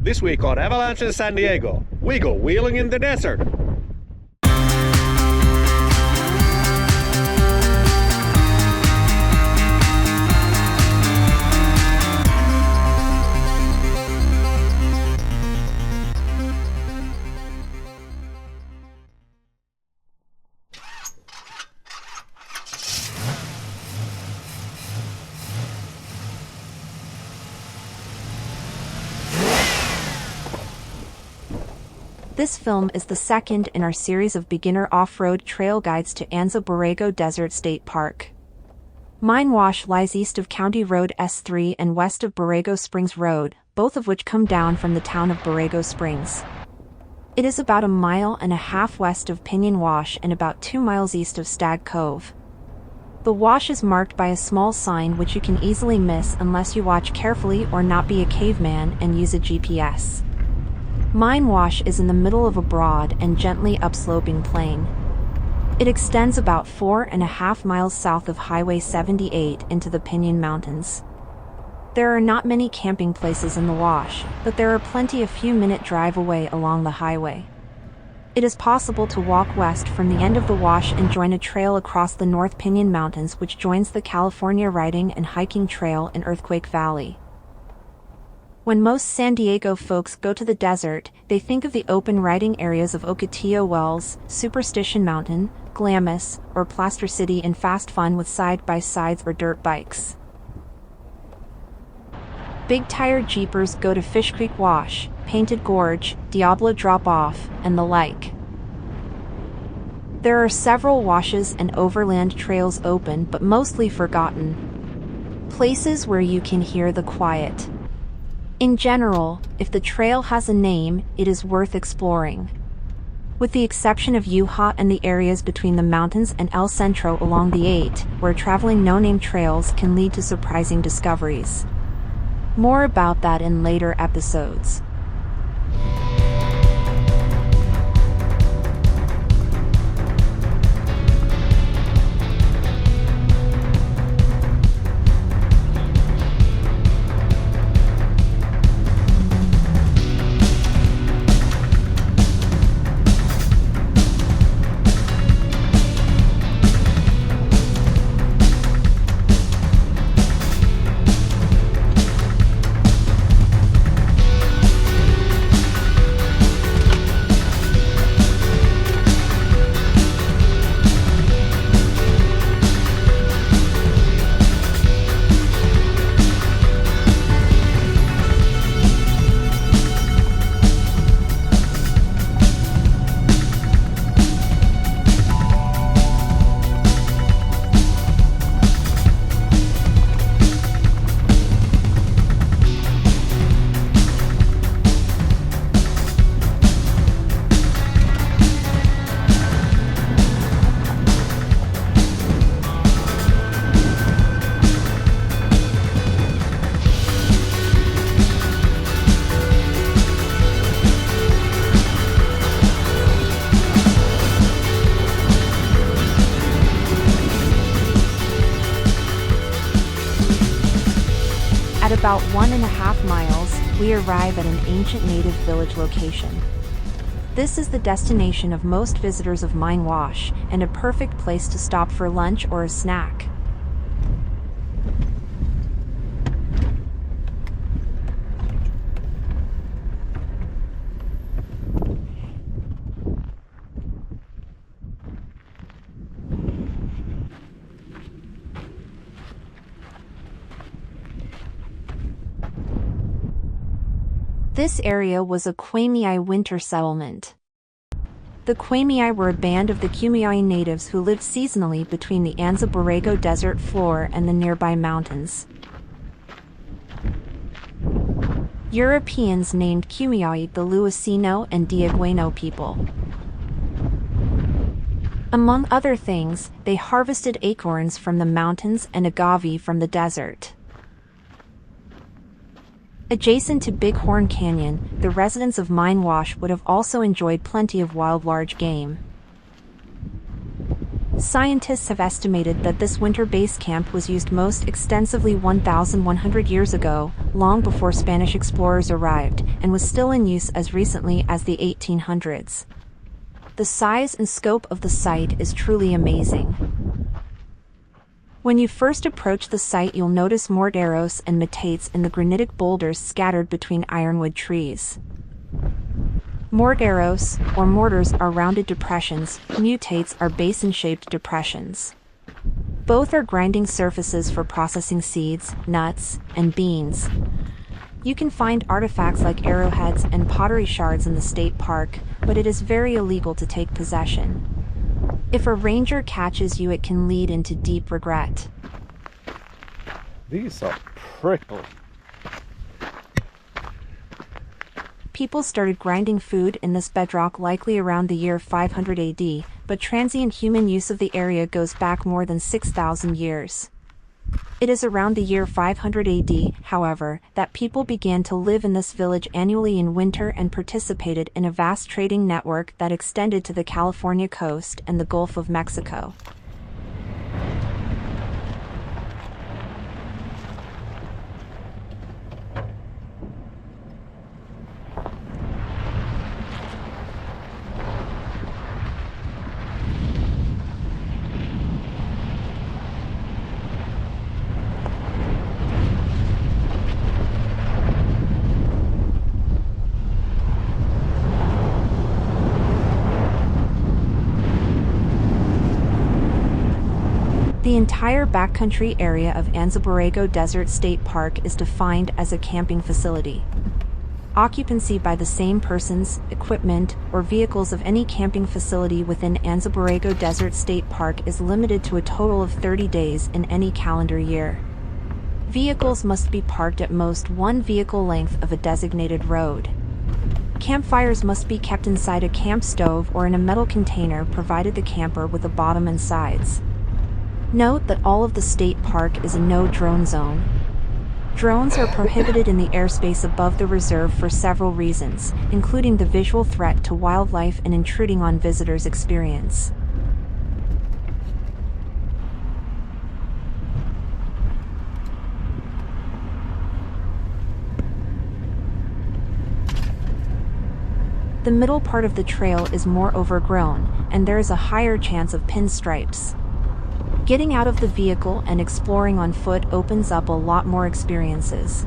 This week on Avalanche in San Diego, we go wheeling in the desert. This film is the second in our series of beginner off-road trail guides to Anza-Borrego Desert State Park. Mine Wash lies east of County Road S3 and west of Borrego Springs Road, both of which come down from the town of Borrego Springs. It is about 1.5 miles west of Pinyon Wash and about 2 miles east of Stag Cove. The wash is marked by a small sign which you can easily miss unless you watch carefully or not be a caveman and use a GPS. Mine Wash is in the middle of a broad and gently upsloping plain. It extends about 4.5 miles south of Highway 78 into the Pinyon Mountains. There are not many camping places in the wash, but there are plenty a few-minute drive away along the highway. It is possible to walk west from the end of the wash and join a trail across the North Pinyon Mountains which joins the California Riding and Hiking Trail in Earthquake Valley. When most San Diego folks go to the desert, they think of the open riding areas of Ocotillo Wells, Superstition Mountain, Glamis, or Plaster City in fast fun with side-by-sides or dirt bikes. Big tire jeepers go to Fish Creek Wash, Painted Gorge, Diablo Drop-Off, and the like. There are several washes and overland trails open but mostly forgotten. Places where you can hear the quiet. In general, if the trail has a name, it is worth exploring. With the exception of Yuha and the areas between the mountains and El Centro along the 8, where traveling no-name trails can lead to surprising discoveries. More about that in later episodes. At about 1.5 miles, we arrive at an ancient native village location. This is the destination of most visitors of Mine Wash, and a perfect place to stop for lunch or a snack. This area was a Kwemei winter settlement. The Kwemei were a band of the Kumeyaay natives who lived seasonally between the Anza-Borrego desert floor and the nearby mountains. Europeans named Kumeyaay the Luiseno and Diagueno people. Among other things, they harvested acorns from the mountains and agave from the desert. Adjacent to Bighorn Canyon, the residents of Mine Wash would have also enjoyed plenty of wild large game. Scientists have estimated that this winter base camp was used most extensively 1,100 years ago, long before Spanish explorers arrived, and was still in use as recently as the 1800s. The size and scope of the site is truly amazing. When you first approach the site, you'll notice morteros and metates in the granitic boulders scattered between ironwood trees. Morteros, or mortars, are rounded depressions, mutates are basin-shaped depressions. Both are grinding surfaces for processing seeds, nuts, and beans. You can find artifacts like arrowheads and pottery shards in the state park, but it is very illegal to take possession. If a ranger catches you, it can lead into deep regret. These are prickly. People started grinding food in this bedrock likely around the year 500 AD, but transient human use of the area goes back more than 6,000 years. It is around the year 500 AD, however, that people began to live in this village annually in winter and participated in a vast trading network that extended to the California coast and the Gulf of Mexico. The entire backcountry area of Anza-Borrego Desert State Park is defined as a camping facility. Occupancy by the same persons, equipment, or vehicles of any camping facility within Anza-Borrego Desert State Park is limited to a total of 30 days in any calendar year. Vehicles must be parked at most one vehicle length of a designated road. Campfires must be kept inside a camp stove or in a metal container provided the camper with a bottom and sides. Note that all of the state park is a no-drone zone. Drones are prohibited in the airspace above the reserve for several reasons, including the visual threat to wildlife and intruding on visitors' experience. The middle part of the trail is more overgrown, and there is a higher chance of pinstripes. Getting out of the vehicle and exploring on foot opens up a lot more experiences.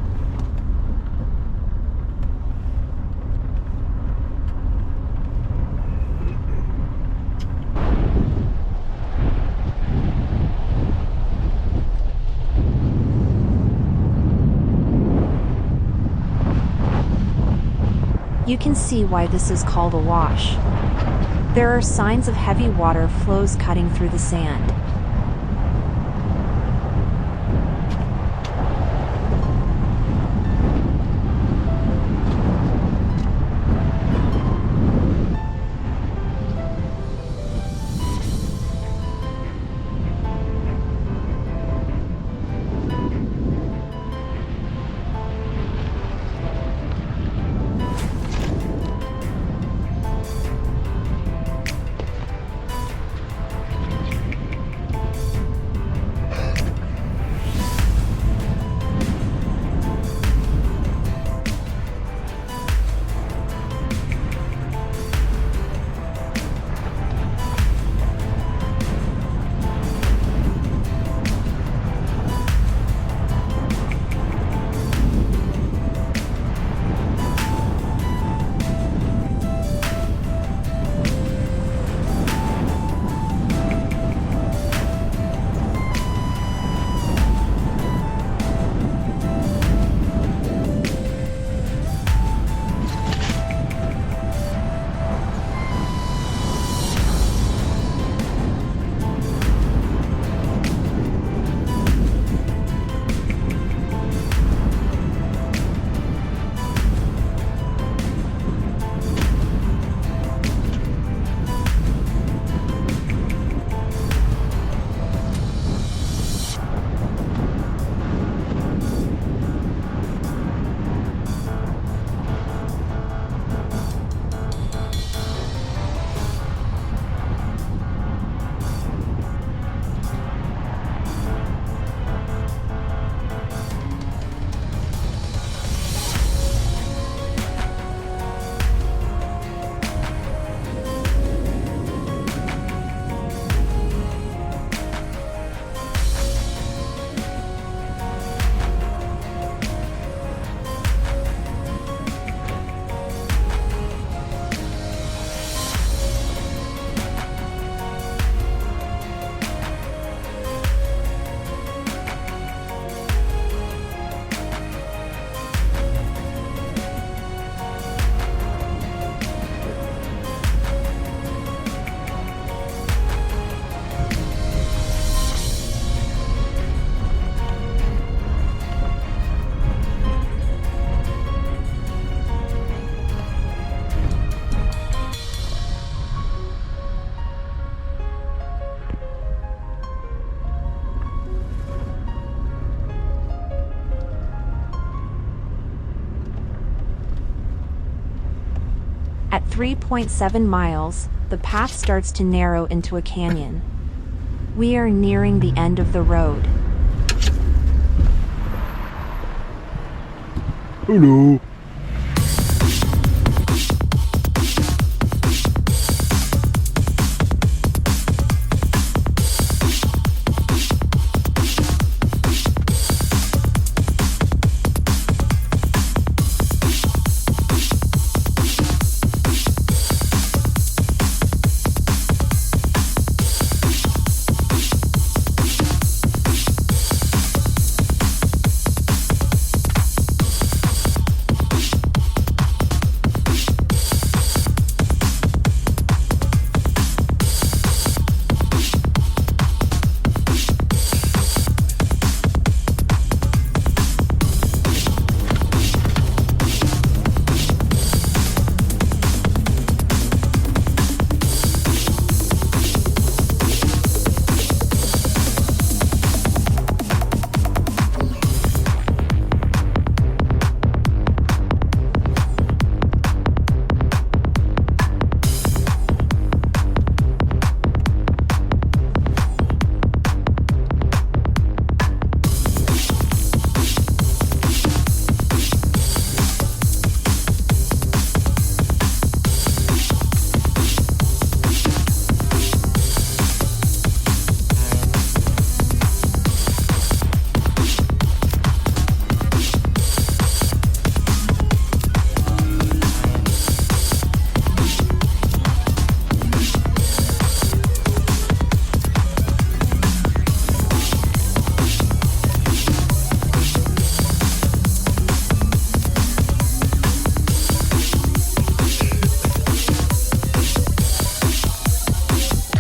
You can see why this is called a wash. There are signs of heavy water flows cutting through the sand. At 3.7 miles, the path starts to narrow into a canyon. We are nearing the end of the road. Hello.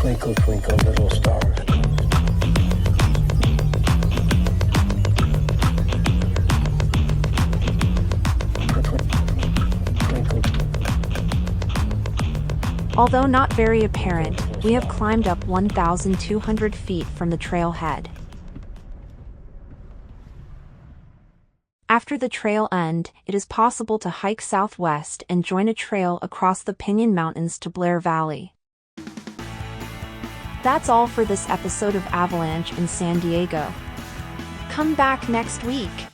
Twinkle, twinkle, little star. Twinkle. Although not very apparent, we have climbed up 1,200 feet from the trailhead. After the trail end, it is possible to hike southwest and join a trail across the Piñon Mountains to Blair Valley. That's all for this episode of Avalanche in San Diego. Come back next week.